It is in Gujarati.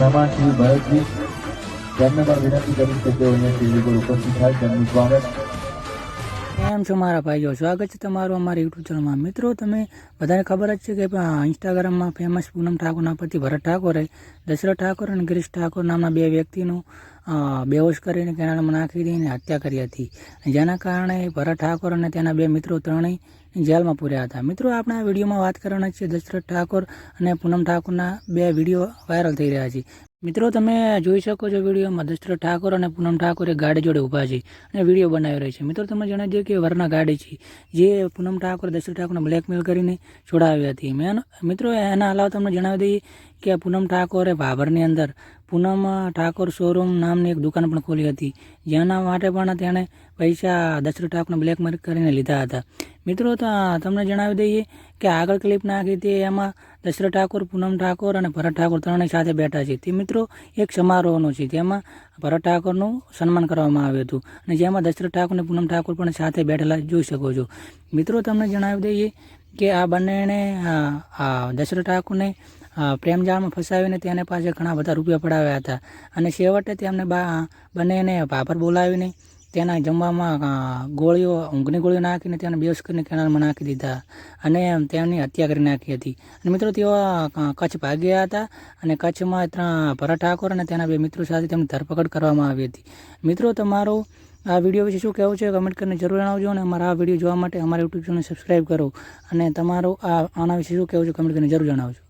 મહેમાન શ્રી ભરતજી તેમને પણ વિનંતી કરી છે કે અહીંયા ટીવી પર ઉપસ્થિત થાય તેમનું સ્વાગત. કેમ છો મારા ભાઈઓ, સ્વાગત છે તમારું અમારી યુટ્યુબ ચેનલમાં. મિત્રો, તમે બધાને ખબર જ છે કે ઇન્સ્ટાગ્રામમાં ફેમસ પૂનમ ઠાકોરના પતિ ભરત ઠાકોરે દશરથ ઠાકોર અને ગિરીશ ઠાકોર નામના બે વ્યક્તિનું બેહોશ કરીને કેનાલમાં નાખી દઈને હત્યા કરી હતી, જેના કારણે ભરત ઠાકોર અને તેના બે મિત્રો ત્રણેય જેલમાં પૂર્યા હતા. મિત્રો, આપણે આ વિડીયોમાં વાત કરવાના છે દશરથ ઠાકોર અને પૂનમ ઠાકોરના બે વિડીયો વાયરલ થઈ રહ્યા છે. મિત્રો, તમે જોઈ શકો છો વિડીયોમાં દશરથ ઠાકોર અને પૂનમ ઠાકોર એક ગાડી જોડે ઊભા છે અને વિડીયો બનાવી રહી છે. મિત્રો, તમને જણાવી દઈએ કે વરના ગાડી છે જે પૂનમ ઠાકોર દશરથ ઠાકોરને બ્લેકમેલ કરીને છોડાવી હતી. મિત્રો, એના અલાવા તમને જણાવી દઈએ કે પૂનમ ઠાકોરે ભાભરની અંદર પૂનમ ઠાકોર શોરૂમ નામની એક દુકાન પણ ખોલી હતી, જેના માટે પણ તેણે પૈસા દશરથ ઠાકોરને બ્લેકમેલ કરીને લીધા હતા. મિત્રો, તમને જણાવી દઈએ કે આગળ ક્લિપ નાખી હતી એમાં દશરથ ઠાકોર, પૂનમ ઠાકોર અને ભરત ઠાકોર ત્રણેય સાથે બેઠા છે. તે મિત્રો એક સમારોહનો છે, તેમાં ભરત ઠાકોરનું સન્માન કરવામાં આવ્યું હતું અને જેમાં દશરથ ઠાકોર અને પૂનમ ઠાકોર પણ સાથે બેઠેલા જોઈ શકો છો. મિત્રો, તમને જણાવી દઈએ કે આ બંનેને દશરથ ઠાકોરને પ્રેમજાળમાં ફસાવીને તેને પાસે ઘણા બધા રૂપિયા પડાવ્યા હતા અને છેવટે તેમને બંનેને ભાભર બોલાવીને તેના જમવામાં ઊંઘની ગોળીઓ નાખીને તેને બેહોશ કરીને કેનાલમાં નાખી દીધા અને તેમની હત્યા કરી નાખી હતી. અને મિત્રો, તેઓ કચ્છ ભાગ્યા હતા અને કચ્છમાં ભરત ઠાકોર અને તેના બે મિત્રો સાથે તેમની ધરપકડ કરવામાં આવી હતી. મિત્રો, તમારો આ વિડીયો વિશે શું કહેવું છે કમેન્ટ કરીને જરૂર જણાવજો અને અમારા આ વિડીયો જોવા માટે અમારા યુટ્યુબ ચેનલ સબસ્ક્રાઈબ કરો અને તમારું આના વિશે શું કહેવું છે કમેન્ટ કરીને જરૂર જણાવજો.